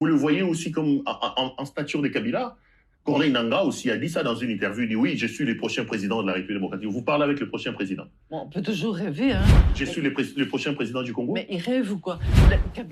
Vous le voyez aussi comme en stature de Kabila. Corneille Nangaa aussi a dit ça dans une interview. Il dit oui, je suis le prochain président de la République démocratique. Vous parlez avec le prochain président. Bon, on peut toujours rêver, hein. Je suis le prochain président du Congo. Mais il rêve ou quoi?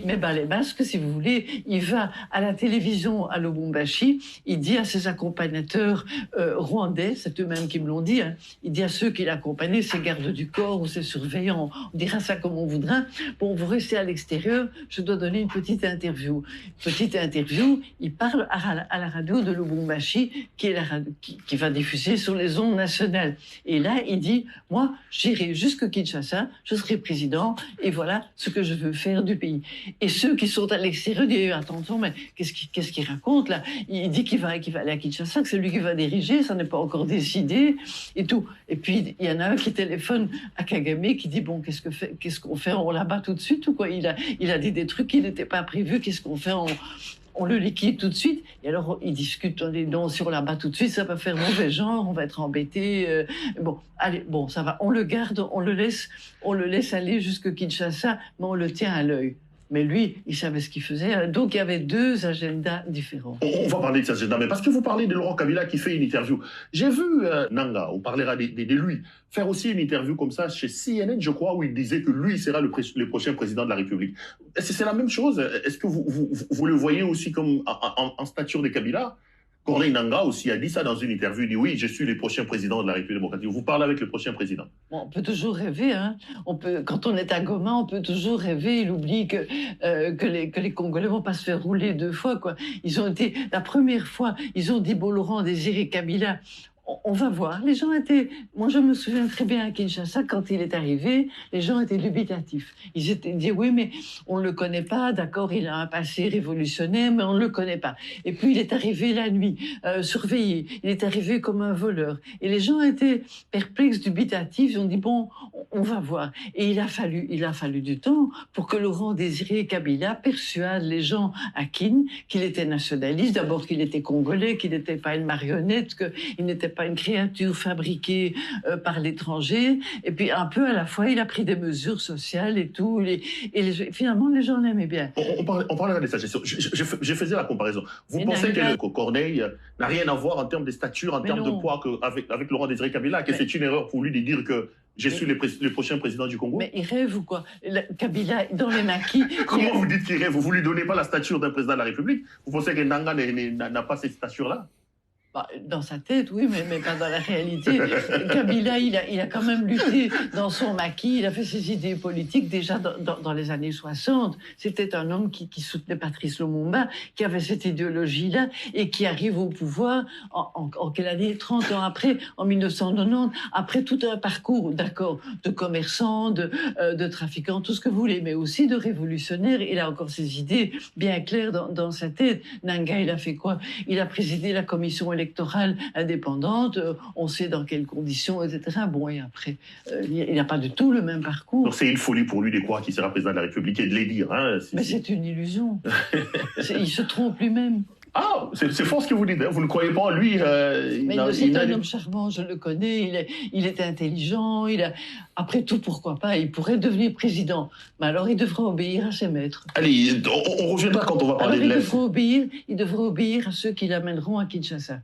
Mais les Basques, si vous voulez, il va à la télévision à Lubumbashi, il dit à ses accompagnateurs rwandais, c'est eux-mêmes qui me l'ont dit, hein, il dit à ceux qui l'accompagnaient, ses gardes du corps ou ses surveillants, on dira ça comme on voudra, bon, vous restez à l'extérieur, je dois donner une petite interview. Petite interview, il parle à la radio de Lubumbashi, qui va diffuser sur les ondes nationales. Et là, il dit, moi, j'irai jusqu'à Kinshasa, je serai président, et voilà ce que je veux faire du pays. Et ceux qui sont à l'extérieur disent, attention, mais qu'est-ce qu'il raconte là? Il dit qu'il va aller à Kinshasa, que c'est lui qui va diriger, ça n'est pas encore décidé, et tout. Et puis, il y en a un qui téléphone à Kagame, qui dit, bon, qu'est-ce qu'on fait? On l'abat tout de suite ou quoi? Il a dit des trucs qui n'étaient pas prévus, qu'est-ce qu'on fait? On le liquide tout de suite. Et alors, ils discutent, non, si on l'abat tout de suite, ça va faire mauvais genre, on va être embêté. Bon, allez, bon, ça va, on le garde, on le laisse aller jusqu'à Kinshasa, mais on le tient à l'œil. Mais lui, il savait ce qu'il faisait. Donc, il y avait deux agendas différents. On va parler de cet agenda, mais parce que vous parlez de Laurent Kabila qui fait une interview. J'ai vu Nangaa, on parlera de lui, faire aussi une interview comme ça chez CNN, je crois, où il disait que lui sera le prochain président de la République. C'est la même chose. Est-ce que vous le voyez aussi comme en stature de Kabila? Corneille Nangaa aussi a dit ça dans une interview. Il dit oui, je suis le prochain président de la République démocratique. Vous parlez avec le prochain président. Bon, on peut toujours rêver, hein. Quand on est à Goma, on peut toujours rêver. Il oublie que les Congolais vont pas se faire rouler deux fois, quoi. La première fois, ils ont dit bon, Laurent Désiré Kabila. On va voir. Les gens étaient... Moi, je me souviens très bien à Kinshasa, quand il est arrivé, les gens étaient dubitatifs. Ils étaient dit, oui, mais on ne le connaît pas, d'accord, il a un passé révolutionnaire, mais on ne le connaît pas. Et puis, il est arrivé la nuit, surveillé. Il est arrivé comme un voleur. Et les gens étaient perplexes, dubitatifs. Ils ont dit, bon, on va voir. Et il a fallu du temps pour que Laurent Désiré Kabila persuade les gens à Kin qu'il était nationaliste. D'abord, qu'il était congolais, qu'il n'était pas une marionnette, qu'il n'était pas une créature fabriquée par l'étranger. Et puis, un peu à la fois, il a pris des mesures sociales et tout. Finalement, les gens l'aimaient bien. On parlera de sa gestion. Je faisais la comparaison. Vous pensez que Corneille n'a rien à voir en termes de stature, en termes de poids avec Laurent Désiré Kabila, que c'est une erreur pour lui de dire que je suis le prochain président du Congo? Mais il rêve ou quoi? Kabila, dans les maquis... Comment vous dites qu'il rêve? Vous lui donnez pas la stature d'un président de la République? Vous pensez que Nangaa n'a pas cette stature-là? Dans sa tête, oui, mais pas dans la réalité. Kabila, il a quand même lutté dans son maquis, il a fait ses idées politiques déjà dans les années 60. C'était un homme qui soutenait Patrice Lumumba, qui avait cette idéologie-là, et qui arrive au pouvoir en quelle année? 30 ans après, en 1990, après tout un parcours, d'accord, de commerçant, de trafiquant, tout ce que vous voulez, mais aussi de révolutionnaire. Il a encore ses idées bien claires dans sa tête. Nangaa, il a fait quoi? Il a présidé la commission électorale indépendante, on sait dans quelles conditions, etc. Bon, et après, il n'a pas du tout le même parcours. Donc c'est une folie pour lui de croire qu'il sera président de la République et de les dire. Hein, mais c'est une illusion. Il se trompe lui-même. Ah, c'est fort ce que vous dites. Hein. Vous ne croyez pas en lui. C'est un homme charmant, je le connais. Il est intelligent. Après tout, pourquoi pas? Il pourrait devenir président. Mais alors, il devra obéir à ses maîtres. Allez, on reviendra quand on va parler de l'Est. Il devra obéir à ceux qui l'amèneront à Kinshasa.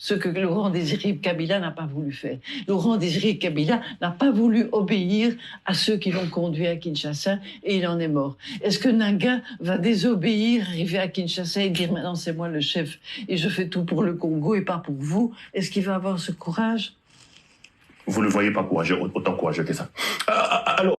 Ce que Laurent Désiré Kabila n'a pas voulu faire. Laurent Désiré Kabila n'a pas voulu obéir à ceux qui l'ont conduit à Kinshasa et il en est mort. Est-ce que Nangaa va désobéir, arriver à Kinshasa et dire maintenant c'est moi le chef et je fais tout pour le Congo et pas pour vous? Est-ce qu'il va avoir ce courage? Vous ne le voyez pas courageux, autant courageux que ça.